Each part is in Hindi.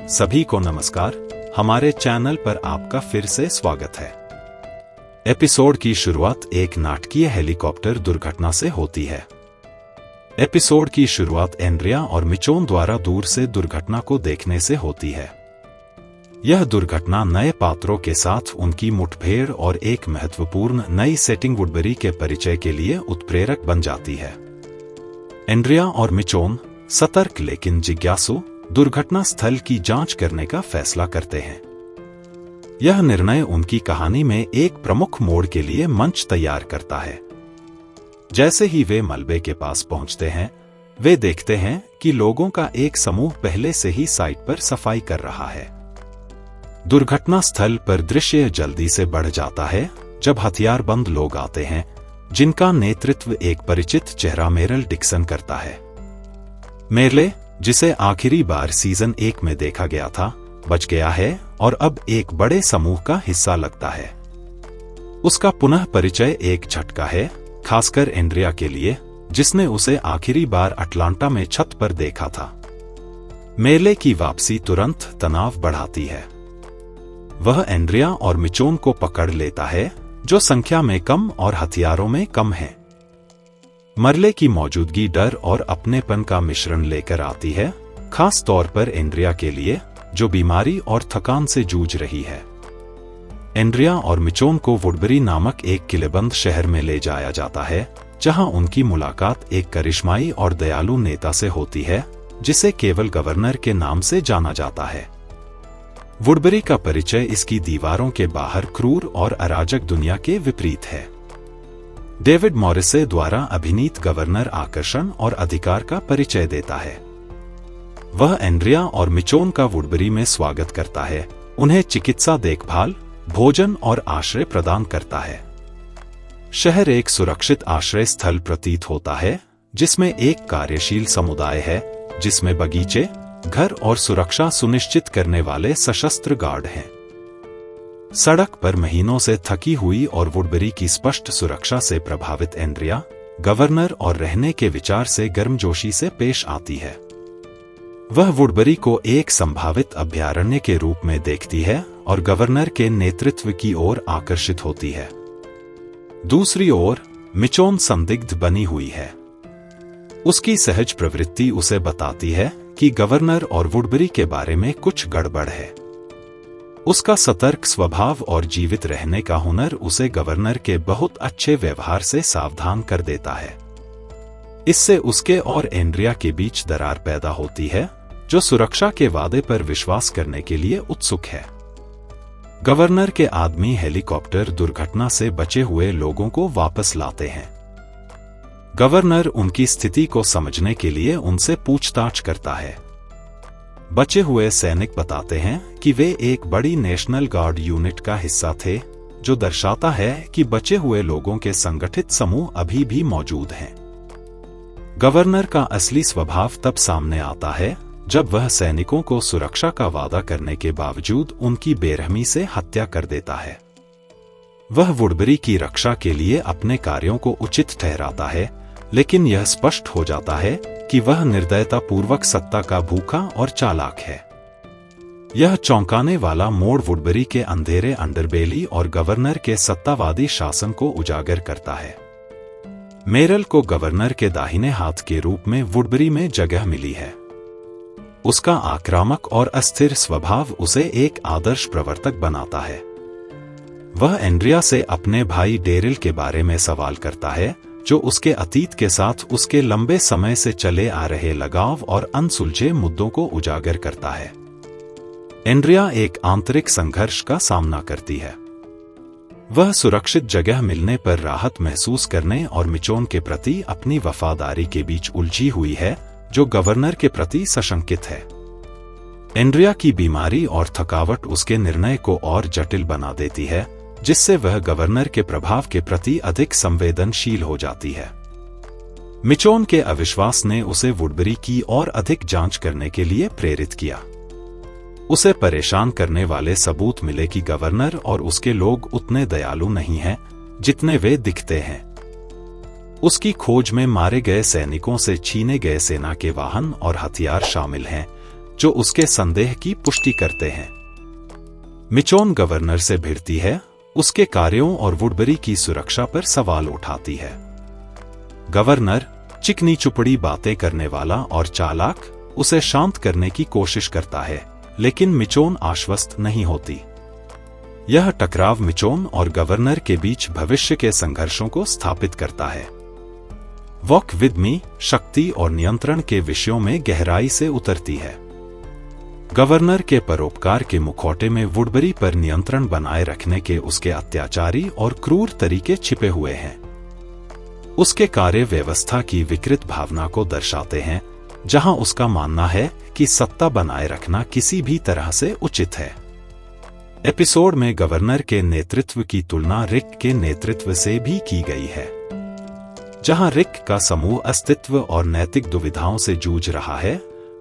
सभी को नमस्कार। हमारे चैनल पर आपका फिर से स्वागत है। एपिसोड की शुरुआत एक नाटकीय हेलीकॉप्टर दुर्घटना से होती है। एपिसोड की शुरुआत एंड्रिया और मिचोन द्वारा दूर से दुर्घटना को देखने से होती है। यह दुर्घटना नए पात्रों के साथ उनकी मुठभेड़ और एक महत्वपूर्ण नई सेटिंग वुडबरी के परिचय के लिए उत्प्रेरक बन जाती है। एंड्रिया और मिचोन सतर्क लेकिन जिज्ञासु दुर्घटना स्थल की जांच करने का फैसला करते हैं। यह निर्णय उनकी कहानी में एक प्रमुख मोड़ के लिए मंच तैयार करता है। जैसे ही वे मलबे के पास पहुंचते हैं, वे देखते हैं कि लोगों का एक समूह पहले से ही साइट पर सफाई कर रहा है। दुर्घटना स्थल पर दृश्य जल्दी से बढ़ जाता है जब हथियारबंद लोग आते हैं, जिनका नेतृत्व एक परिचित चेहरा मेरल डिक्सन करता है। मेरले, जिसे आखिरी बार सीजन 1 में देखा गया था, बच गया है और अब एक बड़े समूह का हिस्सा लगता है। उसका पुनः परिचय एक झटका है, खासकर एंड्रिया के लिए, जिसने उसे आखिरी बार अटलांटा में छत पर देखा था। मेरले की वापसी तुरंत तनाव बढ़ाती है। वह एंड्रिया और मिचोन को पकड़ लेता है, जो संख्या में कम और हथियारों में कम है। मरले की मौजूदगी डर और अपनेपन का मिश्रण लेकर आती है, खास तौर पर एंड्रिया के लिए, जो बीमारी और थकान से जूझ रही है। एंड्रिया और मिचोन को वुडबरी नामक एक किलेबंद शहर में ले जाया जाता है, जहां उनकी मुलाकात एक करिश्माई और दयालु नेता से होती है, जिसे केवल गवर्नर के नाम से जाना जाता है। वुडबरी का परिचय इसकी दीवारों के बाहर क्रूर और अराजक दुनिया के विपरीत है। डेविड मॉरिसे द्वारा अभिनीत गवर्नर आकर्षण और अधिकार का परिचय देता है। वह एंड्रिया और मिचोन का वुडबरी में स्वागत करता है, उन्हें चिकित्सा देखभाल, भोजन और आश्रय प्रदान करता है। शहर एक सुरक्षित आश्रय स्थल प्रतीत होता है, जिसमें एक कार्यशील समुदाय है, जिसमें बगीचे, घर और सुरक्षा सुनिश्चित करने वाले सशस्त्र गार्ड हैं। सड़क पर महीनों से थकी हुई और वुडबरी की स्पष्ट सुरक्षा से प्रभावित एंड्रिया, गवर्नर और रहने के विचार से गर्मजोशी से पेश आती है। वह वुडबरी को एक संभावित अभयारण्य के रूप में देखती है और गवर्नर के नेतृत्व की ओर आकर्षित होती है। दूसरी ओर, मिचोन संदिग्ध बनी हुई है। उसकी सहज प्रवृत्ति उसे बताती है कि गवर्नर और वुडबरी के बारे में कुछ गड़बड़ है। उसका सतर्क स्वभाव और जीवित रहने का हुनर उसे गवर्नर के बहुत अच्छे व्यवहार से सावधान कर देता है। इससे उसके और एंड्रिया के बीच दरार पैदा होती है, जो सुरक्षा के वादे पर विश्वास करने के लिए उत्सुक है। गवर्नर के आदमी हेलीकॉप्टर दुर्घटना से बचे हुए लोगों को वापस लाते हैं। गवर्नर उनकी स्थिति को समझने के लिए उनसे पूछताछ करता है। बचे हुए सैनिक बताते हैं कि वे एक बड़ी नेशनल गार्ड यूनिट का हिस्सा थे, जो दर्शाता है कि बचे हुए लोगों के संगठित समूह अभी भी मौजूद हैं। गवर्नर का असली स्वभाव तब सामने आता है जब वह सैनिकों को सुरक्षा का वादा करने के बावजूद उनकी बेरहमी से हत्या कर देता है। वह वुडबरी की रक्षा के लिए अपने कार्यों को उचित ठहराता है, लेकिन यह स्पष्ट हो जाता है कि वह निर्दयतापूर्वक सत्ता का भूखा और चालाक है। यह चौंकाने वाला मोड़ वुडबरी के अंधेरे अंडरबेली और गवर्नर के सत्तावादी शासन को उजागर करता है। मेरल को गवर्नर के दाहिने हाथ के रूप में वुडबरी में जगह मिली है। उसका आक्रामक और अस्थिर स्वभाव उसे एक आदर्श प्रवर्तक बनाता है। वह एंड्रिया से अपने भाई डेरिल के बारे में सवाल करता है, जो उसके अतीत के साथ उसके लंबे समय से चले आ रहे लगाव और अनसुलझे मुद्दों को उजागर करता है। एंड्रिया एक आंतरिक संघर्ष का सामना करती है। वह सुरक्षित जगह मिलने पर राहत महसूस करने और मिचोन के प्रति अपनी वफादारी के बीच उलझी हुई है, जो गवर्नर के प्रति सशंकित है। एंड्रिया की बीमारी और थकावट उसके निर्णय को और जटिल बना देती है, जिससे वह गवर्नर के प्रभाव के प्रति अधिक संवेदनशील हो जाती है। मिचोन के अविश्वास ने उसे वुडबरी की और अधिक जांच करने के लिए प्रेरित किया। उसे परेशान करने वाले सबूत मिले कि गवर्नर और उसके लोग उतने दयालु नहीं हैं जितने वे दिखते हैं। उसकी खोज में मारे गए सैनिकों से छीने गए सेना के वाहन और हथियार शामिल हैं, जो उसके संदेह की पुष्टि करते हैं। मिचोन गवर्नर से भिड़ती है, उसके कार्यों और वुडबरी की सुरक्षा पर सवाल उठाती है। गवर्नर, चिकनी चुपड़ी बातें करने वाला और चालाक, उसे शांत करने की कोशिश करता है, लेकिन मिचोन आश्वस्त नहीं होती। यह टकराव मिचोन और गवर्नर के बीच भविष्य के संघर्षों को स्थापित करता है। वॉक विद मी शक्ति और नियंत्रण के विषयों में गहराई से उतरती है। गवर्नर के परोपकार के मुखौटे में वुडबरी पर नियंत्रण बनाए रखने के उसके अत्याचारी और क्रूर तरीके छिपे हुए हैं। उसके कार्य व्यवस्था की विकृत भावना को दर्शाते हैं, जहां उसका मानना है कि सत्ता बनाए रखना किसी भी तरह से उचित है। एपिसोड में गवर्नर के नेतृत्व की तुलना रिक के नेतृत्व से भी की गई है। जहां रिक का समूह अस्तित्व और नैतिक दुविधाओं से जूझ रहा है,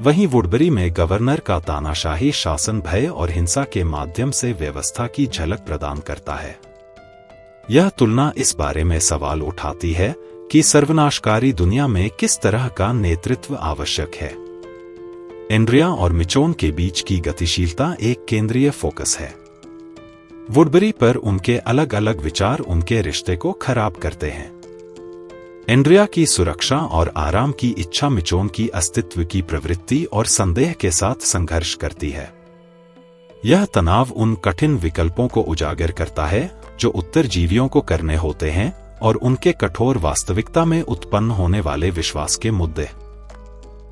वहीं वुडबरी में गवर्नर का तानाशाही शासन भय और हिंसा के माध्यम से व्यवस्था की झलक प्रदान करता है। यह तुलना इस बारे में सवाल उठाती है कि सर्वनाशकारी दुनिया में किस तरह का नेतृत्व आवश्यक है। एंड्रिया और मिचोन के बीच की गतिशीलता एक केंद्रीय फोकस है। वुडबरी पर उनके अलग अलग विचार उनके रिश्ते को खराब करते हैं। एंड्रिया की सुरक्षा और आराम की इच्छा मिचोन की अस्तित्व की प्रवृत्ति और संदेह के साथ संघर्ष करती है। यह तनाव उन कठिन विकल्पों को उजागर करता है जो उत्तरजीवियों को करने होते हैं और उनके कठोर वास्तविकता में उत्पन्न होने वाले विश्वास के मुद्दे।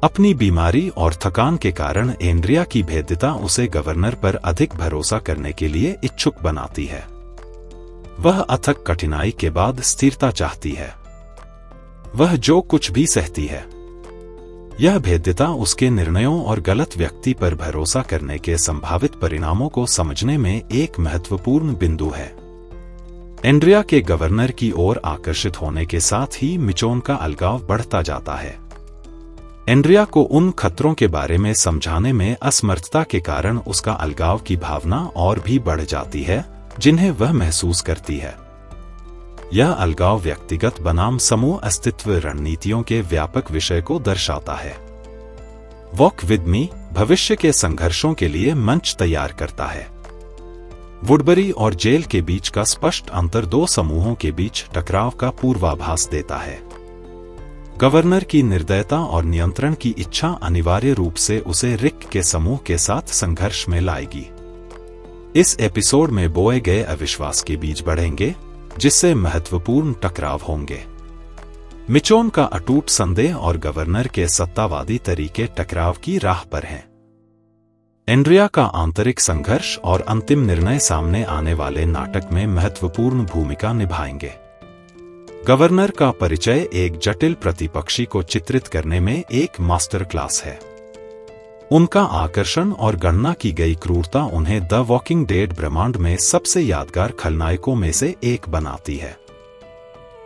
अपनी बीमारी और थकान के कारण एंड्रिया की भेद्यता उसे गवर्नर पर अधिक भरोसा करने के लिए इच्छुक बनाती है। वह अथक कठिनाई के बाद स्थिरता चाहती है। वह जो कुछ भी सहती है। यह भेद्यता उसके निर्णयों और गलत व्यक्ति पर भरोसा करने के संभावित परिणामों को समझने में एक महत्वपूर्ण बिंदु है। एंड्रिया के गवर्नर की ओर आकर्षित होने के साथ ही मिचोन का अलगाव बढ़ता जाता है। एंड्रिया को उन खतरों के बारे में समझाने में असमर्थता के कारण उसका अलगाव की भावना और भी बढ़ जाती है, जिन्हें वह महसूस करती है। यह अलगाव व्यक्तिगत बनाम समूह अस्तित्व रणनीतियों के व्यापक विषय को दर्शाता है। वॉक विद मी भविष्य के संघर्षों के लिए मंच तैयार करता है। वुडबरी और जेल के बीच का स्पष्ट अंतर दो समूहों के बीच टकराव का पूर्वाभास देता है। गवर्नर की निर्दयता और नियंत्रण की इच्छा अनिवार्य रूप से उसे रिक के समूह के साथ संघर्ष में लाएगी। इस एपिसोड में बोए गए अविश्वास के बीज बढ़ेंगे, जिससे महत्वपूर्ण टकराव होंगे। मिचोन का अटूट संदेह और गवर्नर के सत्तावादी तरीके टकराव की राह पर हैं। एंड्रिया का आंतरिक संघर्ष और अंतिम निर्णय सामने आने वाले नाटक में महत्वपूर्ण भूमिका निभाएंगे। गवर्नर का परिचय एक जटिल प्रतिपक्षी को चित्रित करने में एक मास्टर क्लास है। उनका आकर्षण और गणना की गई क्रूरता उन्हें द वॉकिंग डेड ब्रह्मांड में सबसे यादगार खलनायकों में से एक बनाती है।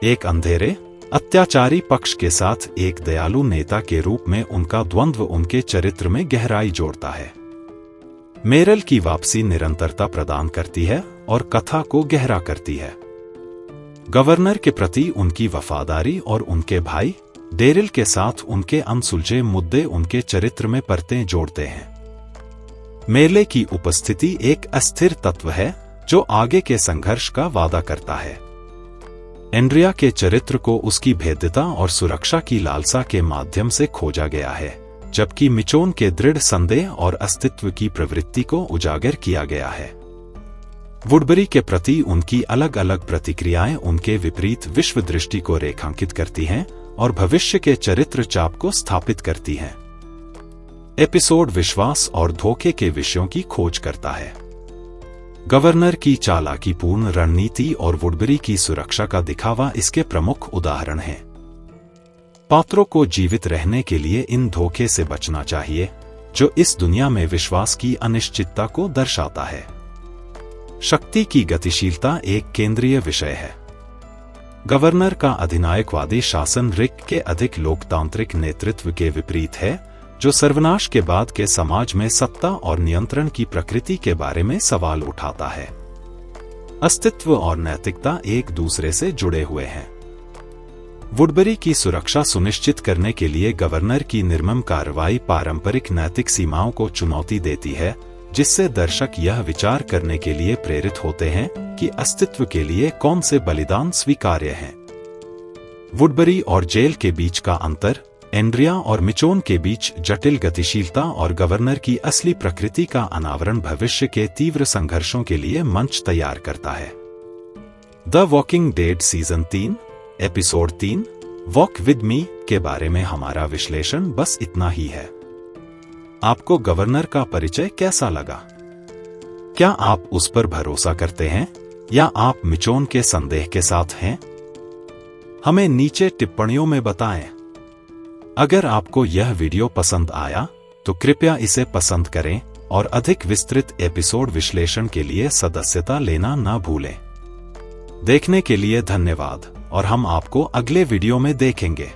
एक अंधेरे, अत्याचारी पक्ष के साथ एक दयालु नेता के रूप में उनका द्वंद्व उनके चरित्र में गहराई जोड़ता है। मेरल की वापसी निरंतरता प्रदान करती है और कथा को गहरा करती है। गवर्नर के प्रति उनकी वफादारी और उनके भाई डेरिल के साथ उनके अनसुलझे मुद्दे उनके चरित्र में परतें जोड़ते हैं। मेले की उपस्थिति एक अस्थिर तत्व है जो आगे के संघर्ष का वादा करता है। एंड्रिया के चरित्र को उसकी भेद्यता और सुरक्षा की लालसा के माध्यम से खोजा गया है, जबकि मिचोन के दृढ़ संदेह और अस्तित्व की प्रवृत्ति को उजागर किया गया है। वुडबरी के प्रति उनकी अलग अलग प्रतिक्रियाएं उनके विपरीत विश्व दृष्टि को रेखांकित करती हैं और भविष्य के चरित्र चाप को स्थापित करती हैं। एपिसोड विश्वास और धोखे के विषयों की खोज करता है। गवर्नर की चालाकीपूर्ण रणनीति और वुडबरी की सुरक्षा का दिखावा इसके प्रमुख उदाहरण हैं। पात्रों को जीवित रहने के लिए इन धोखे से बचना चाहिए, जो इस दुनिया में विश्वास की अनिश्चितता को दर्शाता है। शक्ति की गतिशीलता एक केंद्रीय विषय है। गवर्नर का अधिनायकवादी शासन रिक के अधिक लोकतांत्रिक नेतृत्व के विपरीत है, जो सर्वनाश के बाद के समाज में सत्ता और नियंत्रण की प्रकृति के बारे में सवाल उठाता है। अस्तित्व और नैतिकता एक दूसरे से जुड़े हुए हैं। वुडबरी की सुरक्षा सुनिश्चित करने के लिए गवर्नर की निर्मम कार्रवाई पारंपरिक नैतिक सीमाओं को चुनौती देती है, जिससे दर्शक यह विचार करने के लिए प्रेरित होते हैं कि अस्तित्व के लिए कौन से बलिदान स्वीकार्य हैं। वुडबरी और जेल के बीच का अंतर, एंड्रिया और मिचोन के बीच जटिल गतिशीलता और गवर्नर की असली प्रकृति का अनावरण भविष्य के तीव्र संघर्षों के लिए मंच तैयार करता है। The walking dead season 3 episode 3 walk with me के बारे में हमारा विश्लेषण बस इतना ही है। आपको गवर्नर का परिचय कैसा लगा? क्या आप उस पर भरोसा करते हैं या आप मिचोन के संदेह के साथ हैं? हमें नीचे टिप्पणियों में बताएं। अगर आपको यह वीडियो पसंद आया तो कृपया इसे पसंद करें और अधिक विस्तृत एपिसोड विश्लेषण के लिए सदस्यता लेना न भूलें। देखने के लिए धन्यवाद और हम आपको अगले वीडियो में देखेंगे।